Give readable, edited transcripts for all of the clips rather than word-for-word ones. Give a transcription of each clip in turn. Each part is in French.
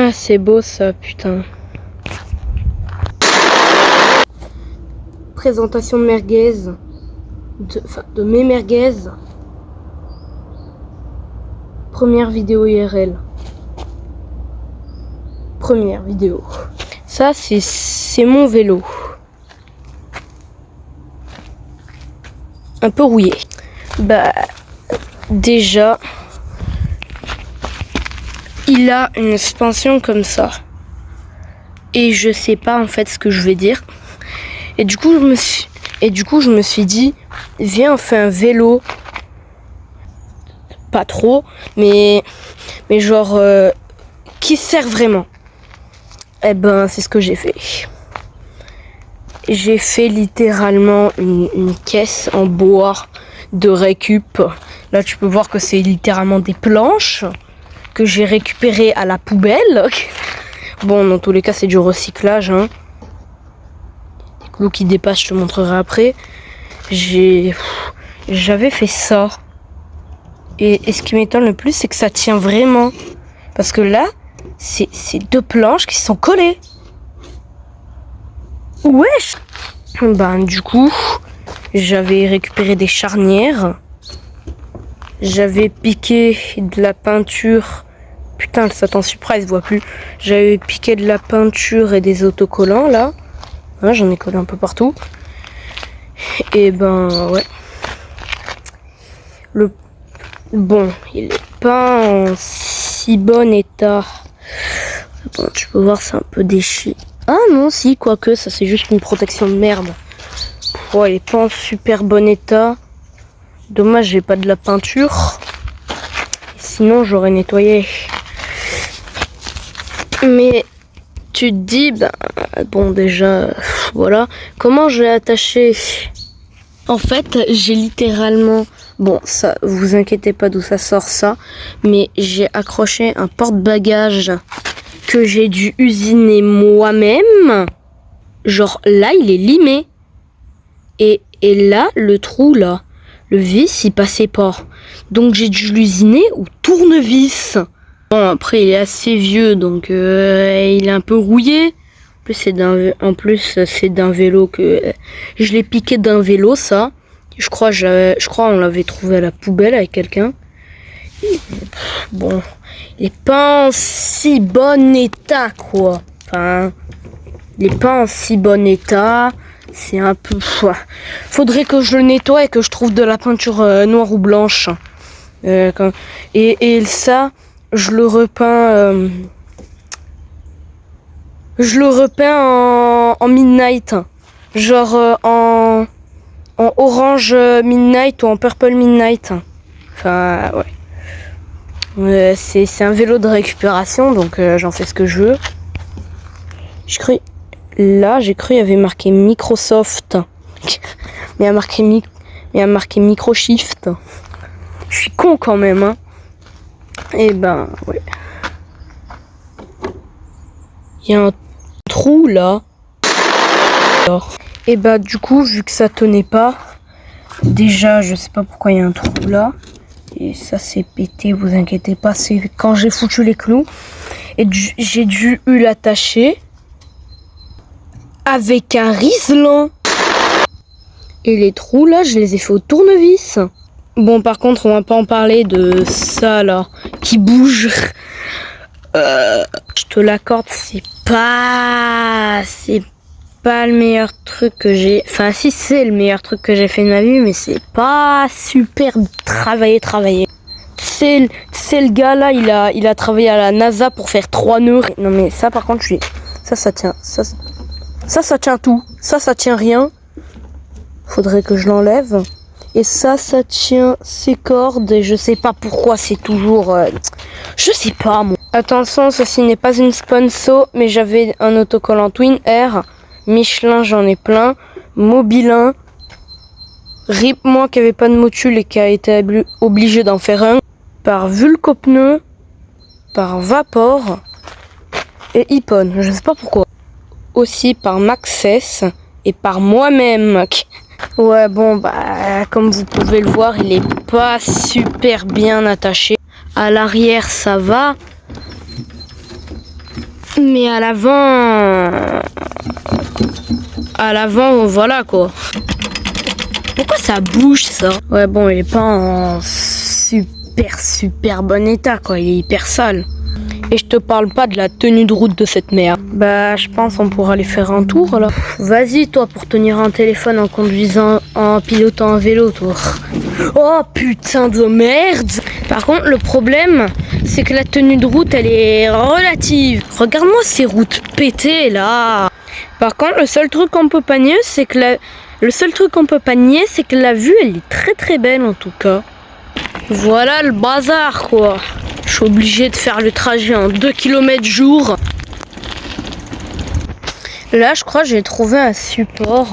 Ah, c'est beau ça, putain. Présentation de merguez. De mes merguez. Première vidéo IRL. Première vidéo. Ça, c'est mon vélo. Un peu rouillé. Bah, déjà, il a une suspension comme ça. Et je sais pas en fait ce que je vais dire. Et du coup, je me suis dit, viens, on fait un vélo. Pas trop, mais genre, qui sert vraiment. Eh ben, c'est ce que j'ai fait. J'ai fait littéralement une caisse en bois de récup. Là, tu peux voir que c'est littéralement des planches que j'ai récupérées à la poubelle. Bon, dans tous les cas, c'est du recyclage. Hein. Des clous qui dépassent, je te montrerai après. J'avais fait ça. Et ce qui m'étonne le plus, c'est que ça tient vraiment. Parce que là, c'est deux planches qui sont collées. Wesh! Ben, du coup, j'avais récupéré des charnières. J'avais piqué de la peinture. Putain, le Satan Supra, il se voit plus. J'avais piqué de la peinture et des autocollants, là. Hein, j'en ai collé un peu partout. Et ben, ouais. Bon, il est pas en si bon état. Bon, tu peux voir, c'est un peu déchiré. Ah non, si, quoique, ça c'est juste une protection de merde. Ouais, il est pas en super bon état. Dommage, j'ai pas de la peinture. Sinon, j'aurais nettoyé. Mais tu te dis, ben, bon, déjà, voilà. Comment je l'ai attaché? En fait, j'ai littéralement... Bon, ça, vous inquiétez pas d'où ça sort ça. Mais j'ai accroché un porte-bagages que j'ai dû usiner moi-même. Genre, là, il est limé. Et là, le trou, là, le vis, il passait pas. Donc, j'ai dû l'usiner au tournevis. Bon, après, il est assez vieux, donc il est un peu rouillé. En plus, c'est d'un vélo que... je l'ai piqué d'un vélo, ça. Je crois on l'avait trouvé à la poubelle avec quelqu'un. Bon, il est pas en si bon état, quoi. Enfin, il est pas en si bon état. C'est un peu... Faudrait que je le nettoie et que je trouve de la peinture noire ou blanche. Et ça, je le repeins... je le repeins en midnight. Genre en orange midnight ou en purple midnight. Enfin, ouais. C'est un vélo de récupération, donc j'en fais ce que je veux. J'ai cru il y avait marqué Microsoft. Mais il y a marqué Microshift. Je suis con quand même, hein. Et ben, ouais. Il y a un trou là. Et bah du coup, vu que ça tenait pas, déjà je sais pas pourquoi il y a un trou là. Et ça c'est pété, vous inquiétez pas, c'est quand j'ai foutu les clous. Et j'ai dû l'attacher avec un riselant. Et les trous là, je les ai fait au tournevis. Bon, par contre, on va pas en parler de ça là, qui bouge. Je te l'accorde, c'est pas le meilleur truc que j'ai... Enfin, si, c'est le meilleur truc que j'ai fait de ma vie, mais c'est pas super travaillé. C'est le gars là, il a travaillé à la NASA pour faire 3 nœuds. Non mais ça par contre, ça tient. Ça tient tout. Ça tient rien. Faudrait que je l'enlève. Et ça tient ses cordes. Et je sais pas pourquoi c'est toujours... je sais pas moi. Attention, ceci n'est pas une sponsor, mais j'avais un autocollant Twin Air. Michelin, j'en ai plein. Mobilin. Rip, moi qui avait pas de motule et qui a été obligé d'en faire un. Par Vulcopneu. Par Vapor. Et Ippon, je sais pas pourquoi. Aussi par Maxès. Et par moi-même. Ouais, bon, bah, comme vous pouvez le voir, il est pas super bien attaché. À l'arrière, ça va. Mais à l'avant, voilà quoi. Pourquoi ça bouge ça? Ouais bon, il est pas en super bon état quoi, il est hyper sale. Et je te parle pas de la tenue de route de cette merde. Bah je pense on pourra aller faire un tour là. Vas-y toi pour tenir un téléphone en conduisant, en pilotant un vélo toi. Oh putain de merde. Par contre le problème c'est que la tenue de route elle est relative. Regarde-moi ces routes pétées là. Par contre le seul truc qu'on peut pas nier c'est que la vue elle est très belle en tout cas. Voilà le bazar quoi. Je suis obligée de faire le trajet en 2 km jour. Là je crois que j'ai trouvé un support.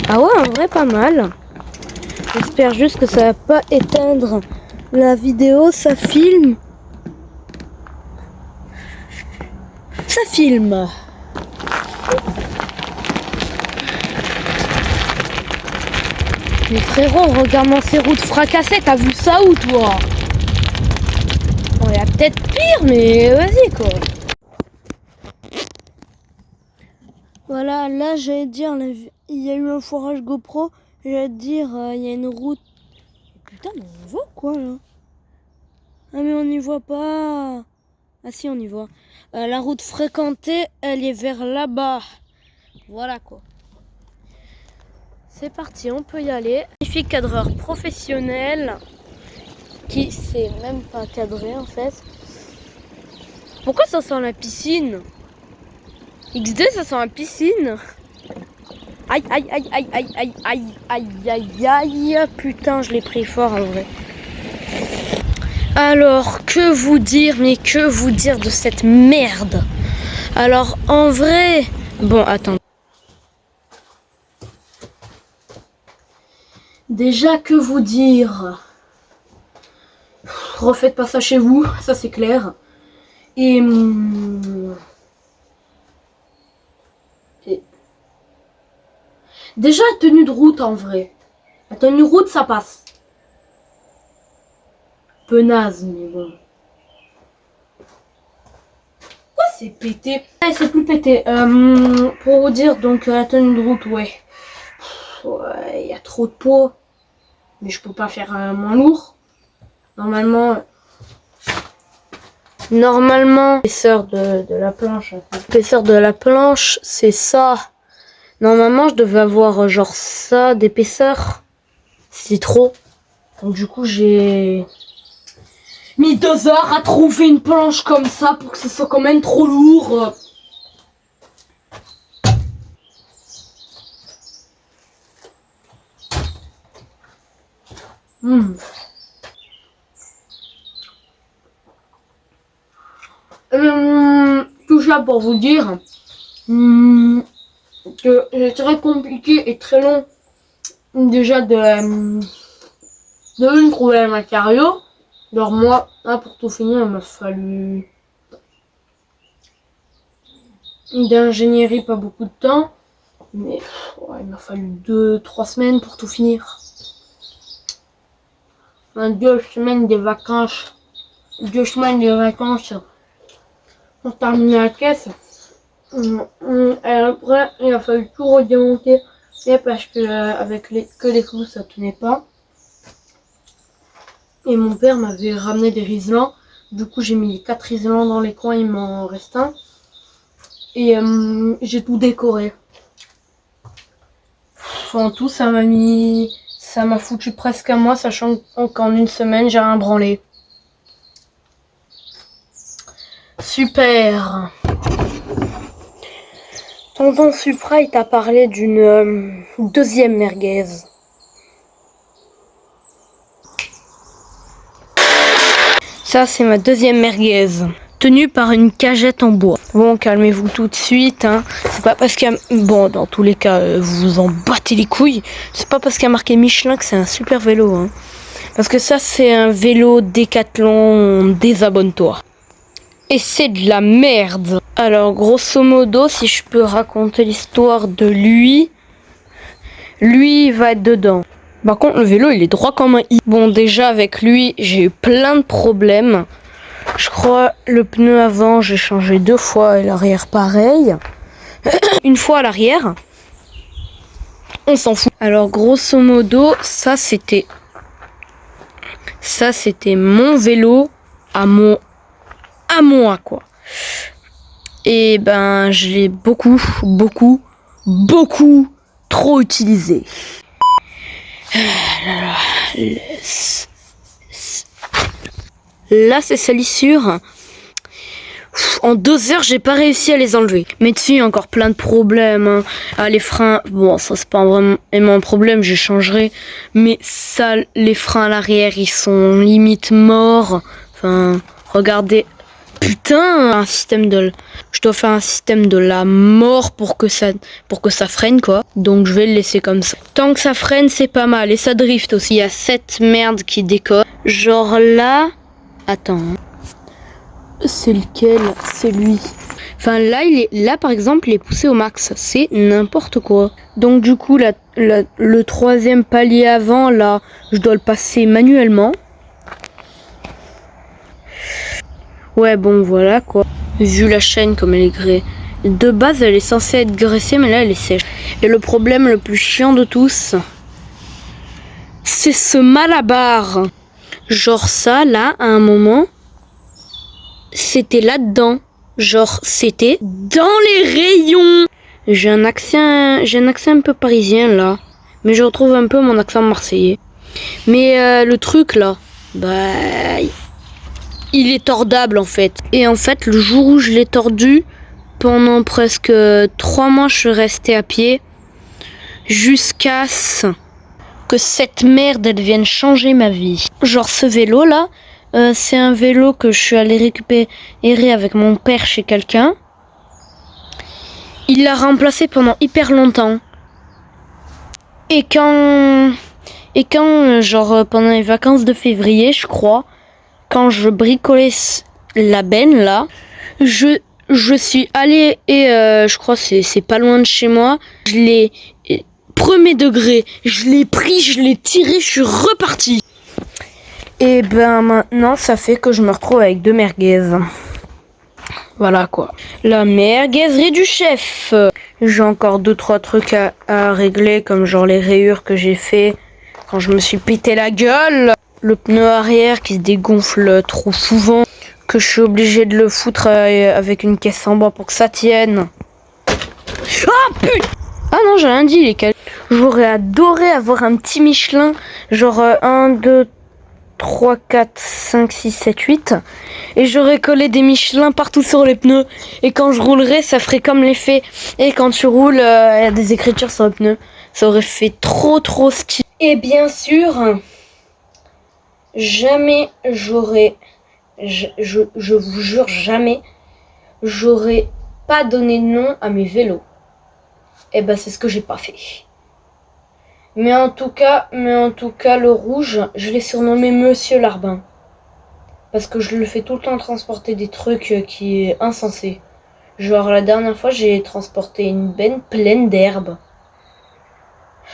Ah ouais en vrai pas mal. J'espère juste que ça va pas éteindre la vidéo, ça filme. Ça filme. Mais frérot, regarde-moi ces routes fracassées, t'as vu ça où toi? Bon, il y a peut-être pire, mais vas-y quoi. Voilà, là j'allais dire, il y a eu un forage GoPro, j'allais dire, il y a une route. Putain, mais on voit quoi là? Ah mais on n'y voit pas. Ah si, on y voit. La route fréquentée, elle est vers là-bas. Voilà quoi. C'est parti, on peut y aller. Magnifique cadreur professionnel qui sait même pas cadrer en fait. Pourquoi ça sent la piscine? XD, ça sent la piscine. Aïe. Putain, je l'ai pris fort en vrai. Alors, que vous dire de cette merde? Alors, en vrai... Bon, attends. Déjà, que vous dire? Refaites pas ça chez vous, ça c'est clair. Et... Déjà, la tenue de route en vrai. La tenue de route, ça passe. Peu naze, mais bon. Pourquoi c'est pété? C'est plus pété. Pour vous dire, donc la tenue de route, ouais. Ouais, il y a trop de peau. Mais je peux pas faire moins lourd. Normalement, l'épaisseur de la planche. L'épaisseur de la planche, c'est ça. Normalement, je devais avoir genre ça d'épaisseur. C'est trop. Donc du coup, j'ai mis 2 heures à trouver une planche comme ça pour que ce soit quand même trop lourd. Tout ça pour vous dire que c'est très compliqué et très long déjà de trouver un matériau. Alors moi, là, pour tout finir, il m'a fallu d'ingénierie, pas beaucoup de temps, mais ouais, il m'a fallu 2-3 semaines pour tout finir. 2 semaines de vacances. 2 semaines de vacances pour terminer la caisse. Et après, il a fallu tout redémonter parce que avec les clous, ça tenait pas. Et mon père m'avait ramené des riselants. Du coup, j'ai mis 4 riselants dans les coins, il m'en reste un. Et j'ai tout décoré. En tout, ça m'a foutu presque un mois, sachant qu'en une semaine, j'ai rien branlé. Super. Tonton Supra, il t'a parlé d'une deuxième merguez. Ça, c'est ma deuxième merguez, tenue par une cagette en bois. Bon, calmez-vous tout de suite, hein. C'est pas parce qu'il y a... Bon, dans tous les cas, vous vous en battez les couilles. C'est pas parce qu'il y a marqué Michelin que c'est un super vélo, hein. Parce que ça, c'est un vélo Décathlon, désabonne-toi. Et c'est de la merde. Alors, grosso modo, si je peux raconter l'histoire de lui, il va être dedans. Par contre, le vélo, il est droit comme un i. Bon, déjà, avec lui, j'ai eu plein de problèmes. Je crois le pneu avant, j'ai changé 2 fois et l'arrière pareil. Une fois à l'arrière. On s'en fout. Alors grosso modo, ça c'était mon vélo à moi quoi. Et ben je l'ai beaucoup trop utilisé. Là c'est salissure. En 2 heures, j'ai pas réussi à les enlever. Mais dessus, il y a encore plein de problèmes. Hein. Ah, les freins, bon, ça c'est pas vraiment un problème, je changerai. Mais ça, les freins à l'arrière, ils sont limite morts. Enfin, regardez. Putain, je dois faire un système de la mort pour que ça freine, quoi. Donc, je vais le laisser comme ça. Tant que ça freine, c'est pas mal. Et ça drift aussi. Il y a cette merde qui décolle. Genre là, attends. C'est lequel? C'est lui. Enfin là par exemple il est poussé au max. C'est n'importe quoi. Donc du coup le 3e palier avant là, je dois le passer manuellement. Ouais bon voilà quoi. Vu la chaîne comme elle est graissée. De base elle est censée être graissée mais là elle est sèche. Et le problème le plus chiant de tous, c'est ce malabar. Genre ça là à un moment. C'était là-dedans. Genre, c'était dans les rayons. J'ai un accent un peu parisien, là. Mais je retrouve un peu mon accent marseillais. Mais le truc, là, bah... il est tordable, en fait. Et en fait, le jour où je l'ai tordu, pendant presque 3 mois, je suis restée à pied. Jusqu'à ce que cette merde, elle vienne changer ma vie. Genre, ce vélo-là... c'est un vélo que je suis allée récupérer avec mon père chez quelqu'un. Il l'a remplacé pendant hyper longtemps. Et quand genre pendant les vacances de février, je crois, quand je bricolais la benne là, je suis allée et je crois c'est pas loin de chez moi. Je l'ai premier degré, je l'ai pris, je l'ai tiré, je suis reparti. Et ben maintenant ça fait que je me retrouve avec 2 merguez. Voilà quoi. La merguezerie du chef. J'ai encore 2-3 trucs à régler, comme genre les rayures que j'ai fait quand je me suis pété la gueule. Le pneu arrière qui se dégonfle trop souvent, que je suis obligé de le foutre avec une caisse en bois pour que ça tienne. Ah putain! Ah non, j'ai rien dit les calés. J'aurais adoré avoir un petit Michelin, genre 1, 2, 3, 4, 5, 6, 7, 8. Et j'aurais collé des Michelin partout sur les pneus. Et quand je roulerais, ça ferait comme l'effet. Et quand tu roules, il y a des écritures sur le pneu. Ça aurait fait trop stylé. Et bien sûr, jamais j'aurais... Je vous jure, jamais j'aurais pas donné de nom à mes vélos. Et ben c'est ce que j'ai pas fait. Mais en tout cas, le rouge, je l'ai surnommé Monsieur Larbin. Parce que je le fais tout le temps transporter des trucs qui est insensé. Genre la dernière fois, j'ai transporté une benne pleine d'herbe.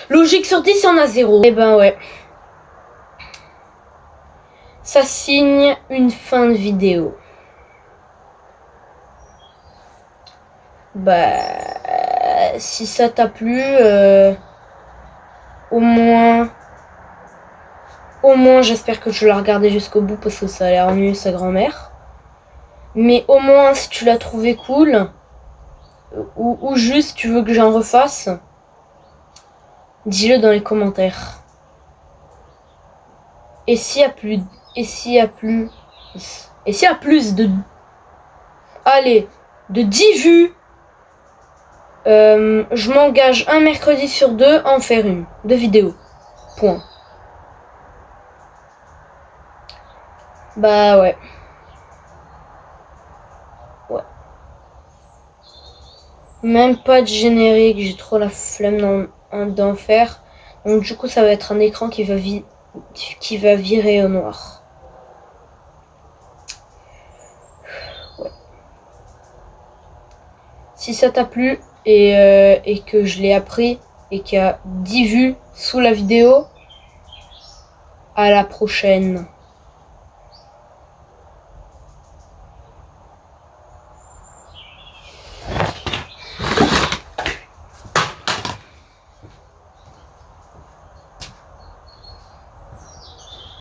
Logique sur 10, il y en a 0. Et ben ouais. Ça signe une fin de vidéo. Bah, si ça t'a plu, au moins j'espère que tu l'as regardé jusqu'au bout parce que ça a l'air mieux sa grand-mère. Mais au moins si tu l'as trouvé cool, ou juste tu veux que j'en refasse, dis-le dans les commentaires. Et s'il y a plus de... Allez, de 10 vues, je m'engage un mercredi sur 2 à en faire une de vidéo. Point. Bah ouais. Ouais. Même pas de générique, j'ai trop la flemme d'en faire. Donc du coup ça va être un écran qui va virer au noir. Ouais. Si ça t'a plu et que je l'ai appris et qu'il y a 10 vues sous la vidéo, à la prochaine.